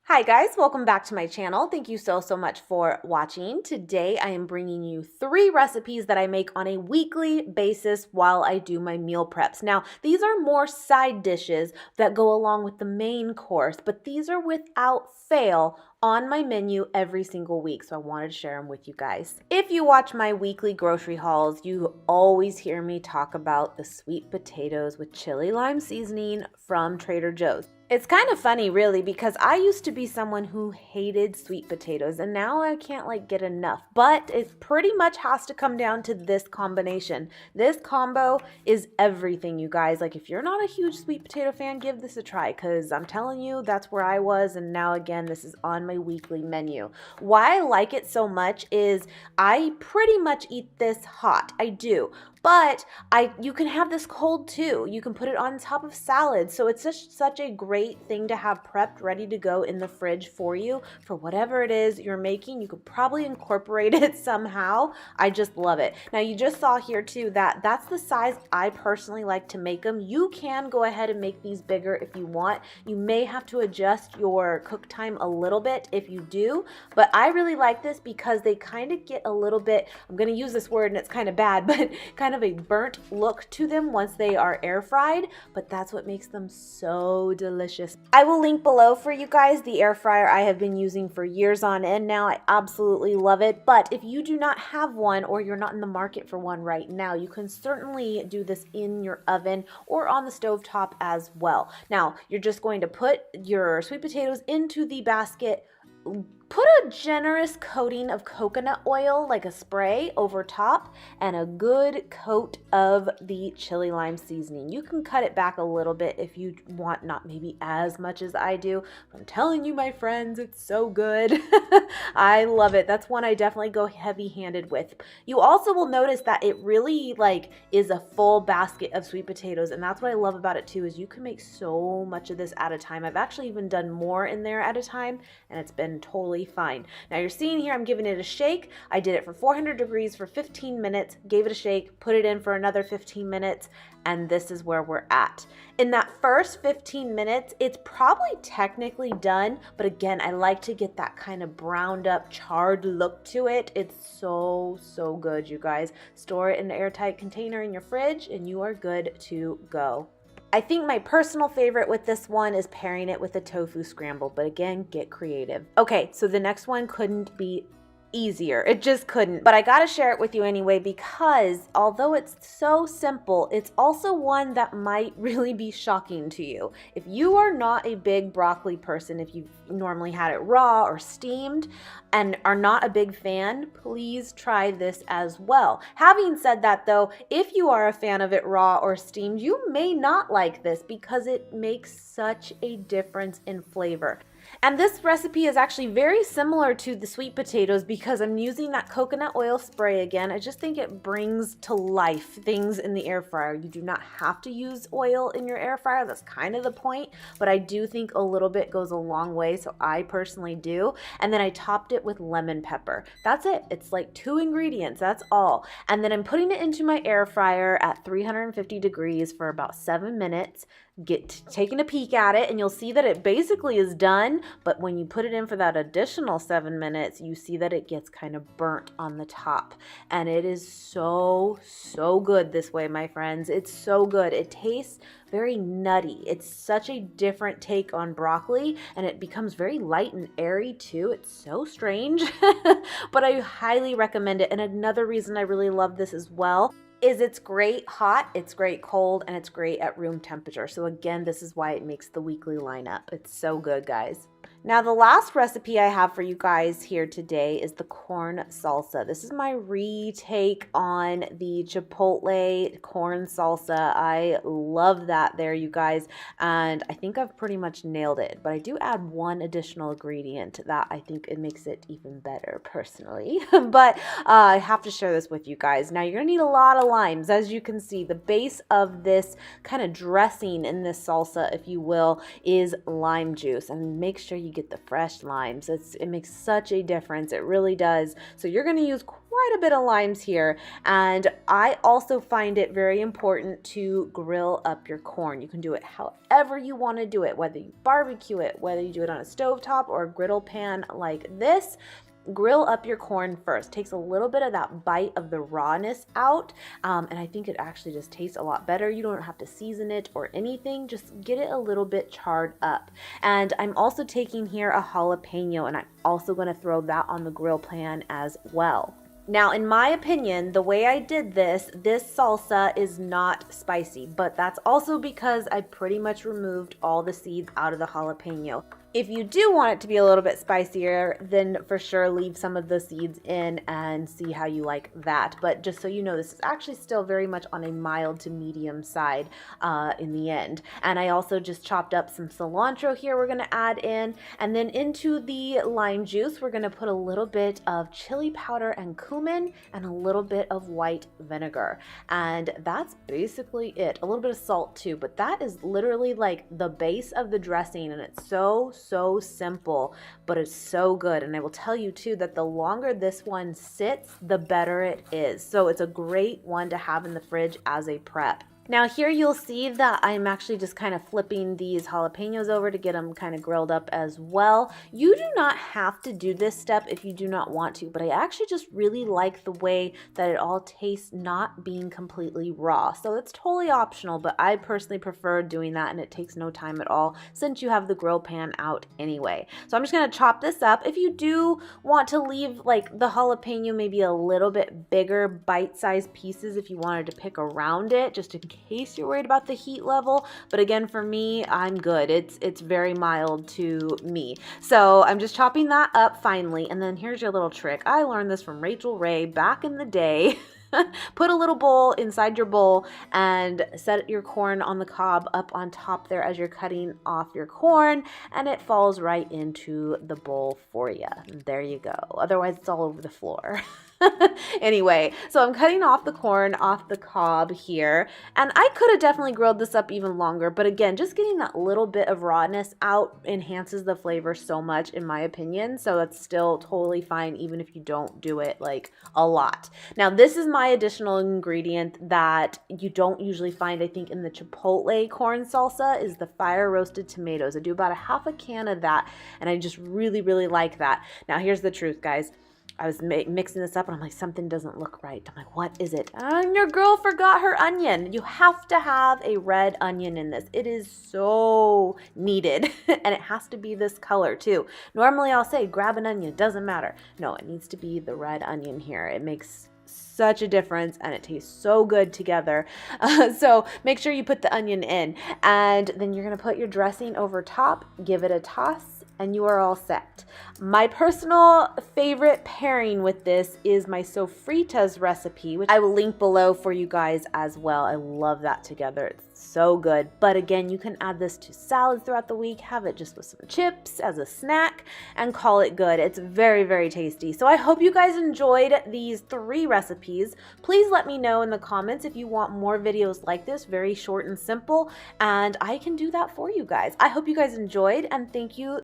Hi guys, welcome back to my channel. Thank you so much for watching. Today I am bringing you 3 recipes that I make on a weekly basis while I do my meal preps. Now, these are more side dishes that go along with the main course, but these are without fail on my menu every single week, so I wanted to share them with you guys. If you watch my weekly grocery hauls, you always hear me talk about the sweet potatoes with chili lime seasoning from Trader Joe's. It's kind of funny really because I used to be someone who hated sweet potatoes and now I can't get enough, but it pretty much has to come down to this combination. This combo is everything, you guys. If you're not a huge sweet potato fan, give this a try because I'm telling you that's where I was, and now again this is on my weekly menu. Why I like it so much is I pretty much eat this hot. I do. But you can have this cold too. You can put it on top of salad. So it's just such a great thing to have prepped, ready to go in the fridge for you for whatever it is you're making. You could probably incorporate it somehow. I just love it. Now you just saw here too that that's the size I personally like to make them. You can go ahead and make these bigger if you want. You may have to adjust your cook time a little bit if you do, but I really like this because they kind of get a little bit, I'm going to use this word and it's kind of bad, but kind of a burnt look to them once they are air fried, but that's what makes them so delicious. I will link below for you guys the air fryer I have been using for years on end now. I absolutely love it, but if you do not have one or you're not in the market for one right now, you can certainly do this in your oven or on the stove top as well. Now, you're just going to put your sweet potatoes into the basket, put a generous coating of coconut oil, like a spray, over top, and a good coat of the chili lime seasoning. You can cut it back a little bit if you want, not maybe as much as I do. I'm telling you, my friends, it's so good. I love it. That's one I definitely go heavy-handed with. You also will notice that it really is a full basket of sweet potatoes, and that's what I love about it too, is you can make so much of this at a time. I've actually even done more in there at a time, and it's been totally fine. Now you're seeing here I'm giving it a shake. I did it for 400 degrees for 15 minutes, gave it a shake, put it in for another 15 minutes, and this is where we're at. In that first 15 minutes, it's probably technically done, but again, I like to get that kind of browned up, charred look to it. It's so good, you guys. Store it in an airtight container in your fridge, and you are good to go. I think my personal favorite with this one is pairing it with a tofu scramble, but again, get creative. Okay, so the next one couldn't be easier. It just couldn't. But I gotta share it with you anyway because although it's so simple, it's also one that might really be shocking to you. If you are not a big broccoli person, if you've normally had it raw or steamed and are not a big fan, please try this as well. Having said that though, if you are a fan of it raw or steamed, you may not like this because it makes such a difference in flavor. And this recipe is actually very similar to the sweet potatoes because I'm using that coconut oil spray again. I just think it brings to life things in the air fryer. You do not have to use oil in your air fryer. That's kind of the point, but I do think a little bit goes a long way, so I personally do. And then I topped it with lemon pepper. That's it. It's like 2 ingredients. That's all. And then I'm putting it into my air fryer at 350 degrees for about 7 minutes. Taking a peek at it, and you'll see that it basically is done, but when you put it in for that additional 7 minutes, you see that it gets kind of burnt on the top, and it is so good this way, my friends. It's so good. It tastes very nutty. It's such a different take on broccoli, and it becomes very light and airy too. It's so strange, but I highly recommend it. And another reason I really love this as well is it's great hot, it's great cold, and it's great at room temperature. So again, this is why it makes the weekly lineup. It's so good, guys. Now, the last recipe I have for you guys here today is the corn salsa. This is my retake on the Chipotle corn salsa. I love that there, you guys, and I think I've pretty much nailed it, but I do add one additional ingredient that I think it makes it even better personally, but I have to share this with you guys. Now, you're gonna need a lot of limes. As you can see, the base of this kind of dressing in this salsa, if you will, is lime juice, and make sure you get the fresh limes. It makes such a difference. It really does. So you're going to use quite quite a bit of limes here. And I also find it very important to grill up your corn. You can do it however you want to do it, whether you barbecue it, whether you do it on a stovetop or a griddle pan like this. Grill up your corn first. Takes a little bit of that bite of the rawness out, and I think it actually just tastes a lot better. You don't have to season it or anything, just get it a little bit charred up. And I'm also taking here a jalapeno, and I'm also going to throw that on the grill pan as well. Now, in my opinion, the way I did this salsa is not spicy, but that's also because I pretty much removed all the seeds out of the jalapeno. If you do want it to be a little bit spicier, then for sure leave some of the seeds in and see how you like that. But just so you know, this is actually still very much on a mild to medium side in the end. And I also just chopped up some cilantro here we're gonna add in. And then into the lime juice, we're gonna put a little bit of chili powder and cumin and a little bit of white vinegar. And that's basically it. A little bit of salt too, but that is literally like the base of the dressing, and it's so simple, but it's so good. And I will tell you too that the longer this one sits, the better it is. So it's a great one to have in the fridge as a prep. Now here you'll see that I'm actually just kind of flipping these jalapenos over to get them kind of grilled up as well. You do not have to do this step if you do not want to, but I actually just really like the way that it all tastes not being completely raw. So it's totally optional, but I personally prefer doing that, and it takes no time at all since you have the grill pan out anyway. So I'm just gonna chop this up. If you do want to leave like the jalapeno maybe a little bit bigger bite-sized pieces if you wanted to pick around it, just in case you're worried about the heat level, but again, for me, I'm good. It's very mild to me. So I'm just chopping that up finely, and then here's your little trick. I learned this from Rachel Ray back in the day. Put a little bowl inside your bowl and set your corn on the cob up on top there as you're cutting off your corn, and it falls right into the bowl for you. There you go. Otherwise, it's all over the floor. Anyway, so I'm cutting off the corn off the cob here, and I could have definitely grilled this up even longer, but again, just getting that little bit of rawness out enhances the flavor so much in my opinion, so that's still totally fine even if you don't do it like a lot. Now this is my additional ingredient that you don't usually find, I think, in the Chipotle corn salsa, is the fire roasted tomatoes. I do about a half a can of that, and I just really like that. Now here's the truth, guys. I was mixing this up and I'm like, something doesn't look right. I'm like, what is it? And your girl forgot her onion. You have to have a red onion in this. It is so needed. And it has to be this color too. Normally I'll say grab an onion, it doesn't matter. No, it needs to be the red onion here. It makes such a difference and it tastes so good together. So make sure you put the onion in, and then you're gonna put your dressing over top, give it a toss, and you are all set. My personal favorite pairing with this is my sofritas recipe, which I will link below for you guys as well. I love that together. It's so good. But again, you can add this to salads throughout the week, have it just with some chips as a snack, and call it good. It's very tasty. So I hope you guys enjoyed these 3 recipes. Please let me know in the comments if you want more videos like this, very short and simple, and I can do that for you guys. I hope you guys enjoyed, and thank you